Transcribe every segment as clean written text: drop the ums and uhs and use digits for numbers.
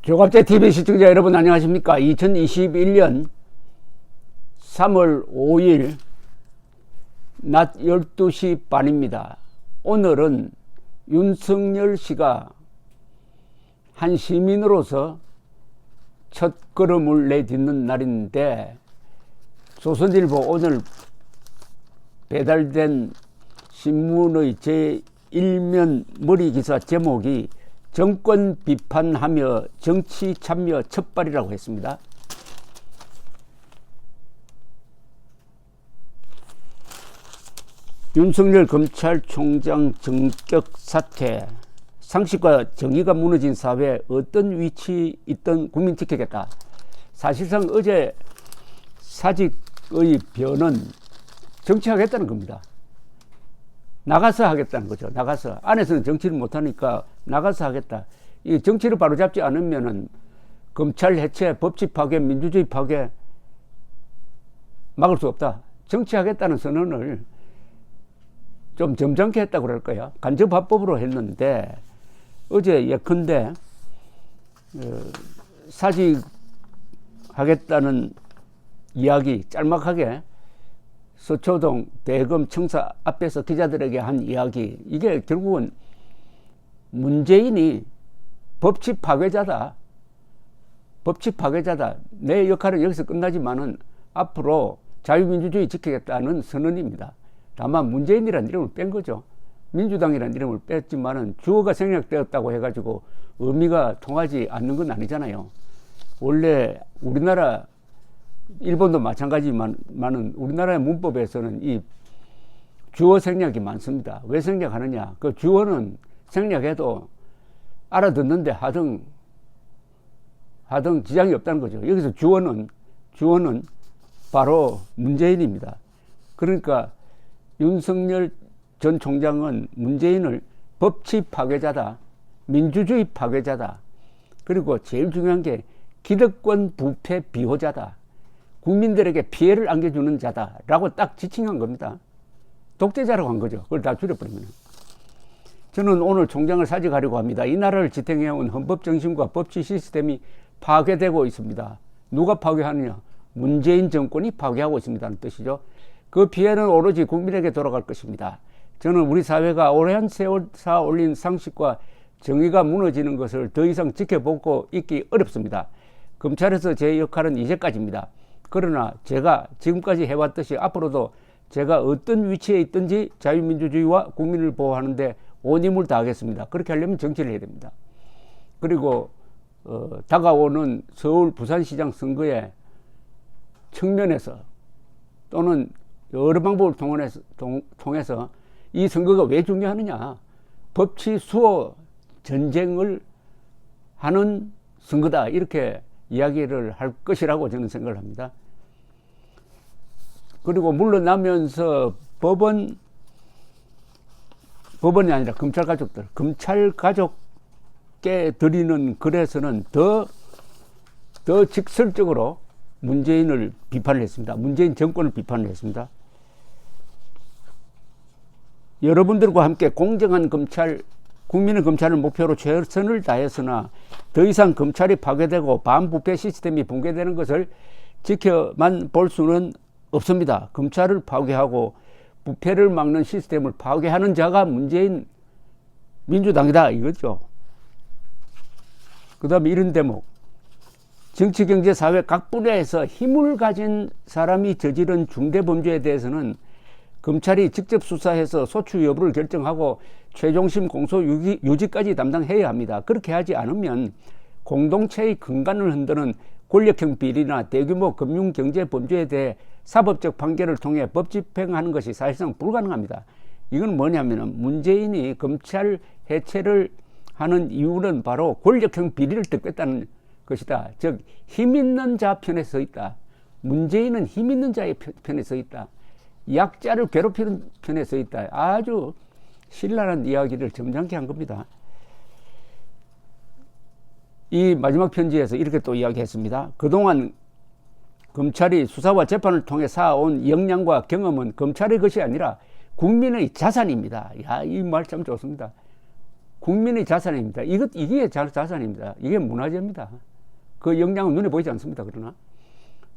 조갑제 TV 시청자 여러분 안녕하십니까? 2021년 3월 5일 낮 12시 반입니다. 오늘은 윤석열 씨가 한 시민으로서 첫 걸음을 내딛는 날인데, 조선일보 오늘 배달된 신문의 제1면 머리 기사 제목이 정권 비판하며 정치 참여 첩발이라고 했습니다. 윤석열 검찰총장 정격 사퇴, 상식과 정의가 무너진 사회에 어떤 위치 있든 국민 지키겠다. 사실상 어제 사직의 변은 정치하겠다는 겁니다. 나가서 하겠다는 거죠. 나가서. 안에서는 정치를 못하니까 나가서 하겠다. 이 정치를 바로잡지 않으면은 검찰 해체, 법치 파괴, 민주주의 파괴 막을 수 없다. 정치하겠다는 선언을 좀 점잖게 했다고 그럴 거야. 간접화법으로 했는데, 어제 예컨대 사직하겠다는 이야기 짤막하게 서초동 대검 청사 앞에서 기자들에게 한 이야기, 이게 결국은 문재인이 법치 파괴자다. 법치 파괴자다. 내 역할은 여기서 끝나지만은 앞으로 자유민주주의 지키겠다는 선언입니다. 다만 문재인이라는 이름을 뺀 거죠. 민주당이라는 이름을 뺐지만은 주어가 생략되었다고 해가지고 의미가 통하지 않는 건 아니잖아요. 원래 우리나라, 일본도 마찬가지지만은 우리나라의 문법에서는 이 주어 생략이 많습니다. 왜 생략하느냐? 그 주어는 생략해도 알아듣는데 하등 지장이 없다는 거죠. 여기서 주어는 바로 문재인입니다. 그러니까 윤석열 전 총장은 문재인을 법치 파괴자다, 민주주의 파괴자다, 그리고 제일 중요한 게 기득권 부패 비호자다, 국민들에게 피해를 안겨주는 자다라고 딱 지칭한 겁니다. 독재자라고 한 거죠. 그걸 다 줄여버리면. 저는 오늘 총장을 사직하려고 합니다. 이 나라를 지탱해온 헌법 정신과 법치 시스템이 파괴되고 있습니다. 누가 파괴하느냐? 문재인 정권이 파괴하고 있습니다는 뜻이죠. 그 피해는 오로지 국민에게 돌아갈 것입니다. 저는 우리 사회가 오랜 세월 쌓아 올린 상식과 정의가 무너지는 것을 더 이상 지켜보고 있기 어렵습니다. 검찰에서 제 역할은 이제까지입니다. 그러나 제가 지금까지 해왔듯이 앞으로도 제가 어떤 위치에 있든지 자유민주주의와 국민을 보호하는데 온 힘을 다하겠습니다. 그렇게 하려면 정치를 해야 됩니다. 그리고 다가오는 서울 부산시장 선거에 측면에서 또는 여러 방법을 통해서 이 선거가 왜 중요하느냐? 법치 수호 전쟁을 하는 선거다, 이렇게 이야기를 할 것이라고 저는 생각을 합니다. 그리고 물러나면서 법원이 아니라 검찰 가족께 드리는 글에서는 더 직설적으로 문재인을 비판을 했습니다. 문재인 정권을 비판을 했습니다. 여러분들과 함께 공정한 검찰, 국민의 검찰을 목표로 최선을 다했으나 더 이상 검찰이 파괴되고 반부패 시스템이 붕괴되는 것을 지켜만 볼 수는 없습니다. 검찰을 파괴하고 부패를 막는 시스템을 파괴하는 자가 문재인 민주당이다, 이거죠. 그 다음에 이런 대목. 정치, 경제, 사회 각 분야에서 힘을 가진 사람이 저지른 중대범죄에 대해서는 검찰이 직접 수사해서 소추 여부를 결정하고 최종심 공소 유지까지 담당해야 합니다. 그렇게 하지 않으면 공동체의 근간을 흔드는 권력형 비리나 대규모 금융 경제 범죄에 대해 사법적 판결을 통해 법 집행하는 것이 사실상 불가능합니다. 이건 뭐냐면은 문재인이 검찰 해체를 하는 이유는 바로 권력형 비리를 덮겠다는 것이다. 즉, 힘 있는 자 편에 서 있다. 문재인은 힘 있는 자의 편에 서 있다. 약자를 괴롭히는 편에 서 있다. 아주 신랄한 이야기를 점잖게 한 겁니다. 이 마지막 편지에서 이렇게 또 이야기했습니다. 그동안 검찰이 수사와 재판을 통해 쌓아온 역량과 경험은 검찰의 것이 아니라 국민의 자산입니다. 야, 이 말 참 좋습니다. 국민의 자산입니다. 이게 자산입니다. 이게 문화재입니다. 그 역량은 눈에 보이지 않습니다. 그러나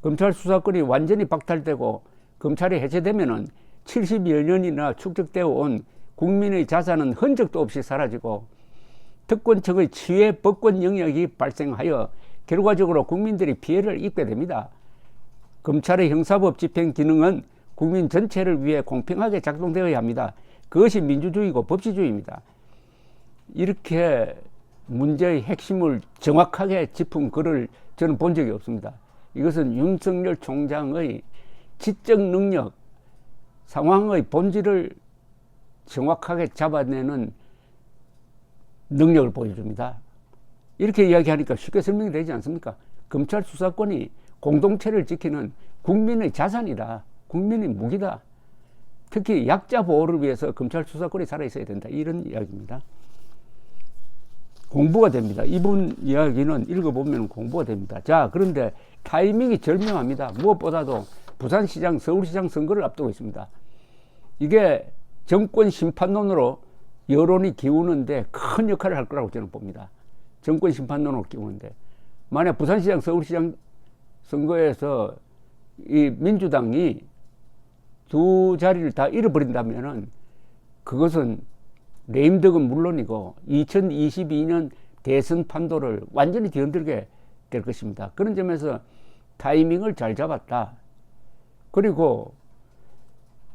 검찰 수사권이 완전히 박탈되고 검찰이 해체되면은 70여 년이나 축적되어 온 국민의 자산은 흔적도 없이 사라지고 특권층의 치외 법권 영역이 발생하여 결과적으로 국민들이 피해를 입게 됩니다. 검찰의 형사법 집행 기능은 국민 전체를 위해 공평하게 작동되어야 합니다. 그것이 민주주의고 법치주의입니다. 이렇게 문제의 핵심을 정확하게 짚은 글을 저는 본 적이 없습니다. 이것은 윤석열 총장의 지적 능력, 상황의 본질을 정확하게 잡아내는 능력을 보여줍니다. 이렇게 이야기하니까 쉽게 설명이 되지 않습니까? 검찰 수사권이 공동체를 지키는 국민의 자산이다. 국민의 무기다. 특히 약자 보호를 위해서 검찰 수사권이 살아있어야 된다. 이런 이야기입니다. 공부가 됩니다. 이분 이야기는 읽어보면 공부가 됩니다. 자, 그런데 타이밍이 절묘합니다. 무엇보다도 부산시장, 서울시장 선거를 앞두고 있습니다. 이게 정권 심판론으로 여론이 기우는데 큰 역할을 할 거라고 저는 봅니다. 정권 심판론으로 기우는데. 만약 부산시장, 서울시장 선거에서 이 민주당이 두 자리를 다 잃어버린다면은 그것은 레임덕은 물론이고 2022년 대선 판도를 완전히 뒤흔들게 될 것입니다. 그런 점에서 타이밍을 잘 잡았다. 그리고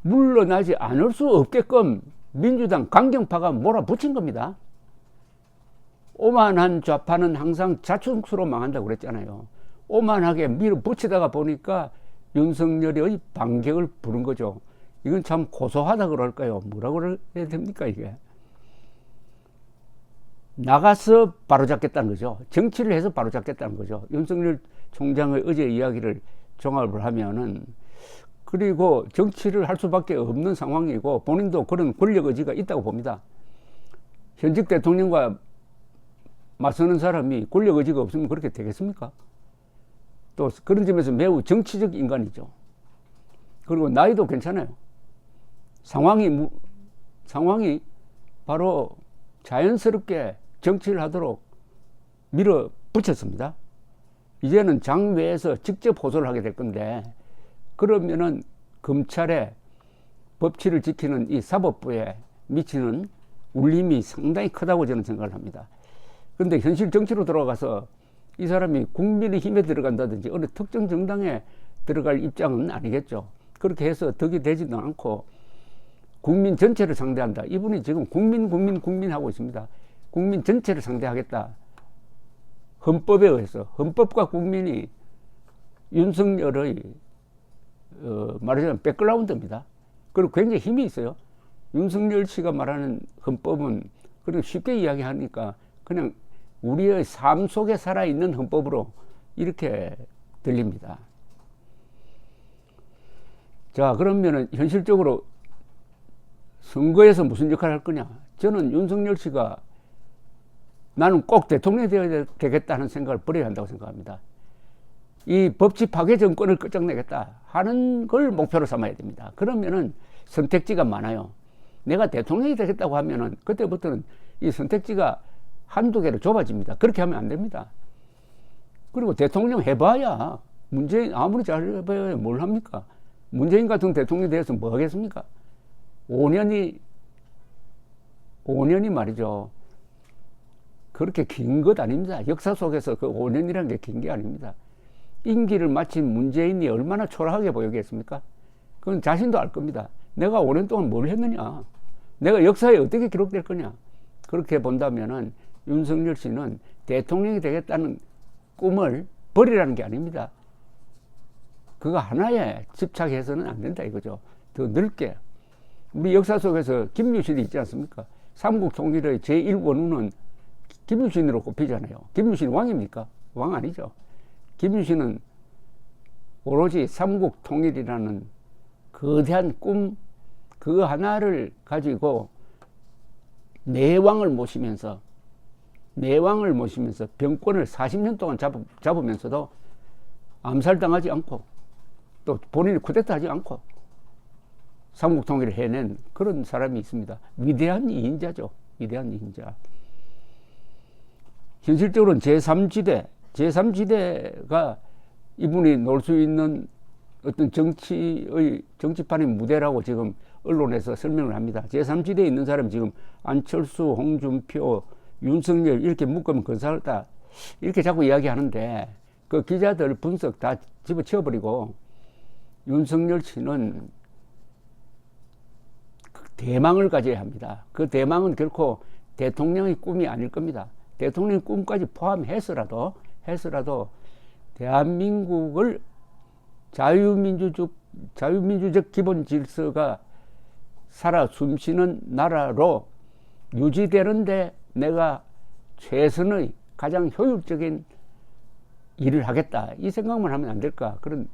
물러나지 않을 수 없게끔 민주당 강경파가 몰아붙인 겁니다. 오만한 좌파는 항상 자충수로 망한다고 그랬잖아요. 오만하게 밀어붙이다가 보니까 윤석열의 반격을 부른 거죠. 이건 참 고소하다 그럴까요? 뭐라고 그래야 됩니까 이게? 나가서 바로잡겠다는 거죠. 정치를 해서 바로잡겠다는 거죠. 윤석열 총장의 어제 이야기를 종합을 하면은, 그리고 정치를 할 수밖에 없는 상황이고 본인도 그런 권력 의지가 있다고 봅니다. 현직 대통령과 맞서는 사람이 권력 의지가 없으면 그렇게 되겠습니까? 또 그런 점에서 매우 정치적 인간이죠. 그리고 나이도 괜찮아요. 상황이 바로 자연스럽게 정치를 하도록 밀어붙였습니다. 이제는 장외에서 직접 호소를 하게 될 건데, 그러면은 검찰의 법치를 지키는 이 사법부에 미치는 울림이 상당히 크다고 저는 생각을 합니다. 그런데 현실 정치로 들어가서 이 사람이 국민의힘에 들어간다든지 어느 특정 정당에 들어갈 입장은 아니겠죠. 그렇게 해서 덕이 되지도 않고 국민 전체를 상대한다. 이분이 지금 국민 하고 있습니다. 국민 전체를 상대하겠다. 헌법에 의해서 헌법과 국민이 윤석열의 말하자면 백그라운드입니다. 그리고 굉장히 힘이 있어요. 윤석열 씨가 말하는 헌법은 그냥 쉽게 이야기하니까 그냥 우리의 삶 속에 살아있는 헌법으로 이렇게 들립니다. 자, 그러면은 현실적으로 선거에서 무슨 역할을 할 거냐? 저는 윤석열 씨가 나는 꼭 대통령이 되어야 되겠다는 생각을 버려야 한다고 생각합니다. 이 법치 파괴 정권을 끝장내겠다 하는 걸 목표로 삼아야 됩니다. 그러면은 선택지가 많아요. 내가 대통령이 되겠다고 하면은 그때부터는 이 선택지가 한두 개로 좁아집니다. 그렇게 하면 안 됩니다. 그리고 대통령 해봐야 문재인 아무리 잘해봐야 뭘 합니까? 문재인 같은 대통령에 대해서 뭐 하겠습니까? 5년이 말이죠. 그렇게 긴 것 아닙니다. 역사 속에서 그 5년이라는 게 긴 게 아닙니다. 임기를 마친 문재인이 얼마나 초라하게 보이겠습니까? 그건 자신도 알 겁니다. 내가 5년 동안 뭘 했느냐? 내가 역사에 어떻게 기록될 거냐? 그렇게 본다면은 윤석열 씨는 대통령이 되겠다는 꿈을 버리라는 게 아닙니다. 그거 하나에 집착해서는 안 된다 이거죠. 더 넓게. 우리 역사 속에서 김유신이 있지 않습니까? 삼국 통일의 제1원우는 김유신으로 꼽히잖아요. 김유신 왕입니까? 왕 아니죠. 김유신은 오로지 삼국 통일이라는 거대한 꿈, 그 하나를 가지고 내왕을 모시면서 병권을 40년 동안 잡으면서도 암살당하지 않고 또 본인이 쿠데타 하지 않고 삼국 통일을 해낸 그런 사람이 있습니다. 위대한 이인자죠. 위대한 이인자. 현실적으로는 제3지대가 이분이 놀 수 있는 어떤 정치판의 무대라고 지금 언론에서 설명을 합니다. 제3지대에 있는 사람이 지금 안철수, 홍준표, 윤석열 이렇게 묶으면 근사하다 이렇게 자꾸 이야기하는데 그 기자들 분석 다 집어치워버리고 윤석열 씨는 대망을 가져야 합니다. 그 대망은 결코 대통령의 꿈이 아닐 겁니다. 대통령의 꿈까지 포함해서라도 대한민국을 자유민주적 기본 질서가 살아 숨쉬는 나라로 유지되는데 내가 최선의 가장 효율적인 일을 하겠다. 이 생각만 하면 안 될까. 그런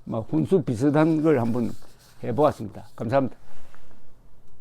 훈수 비슷한 걸 한번 해보았습니다. 감사합니다.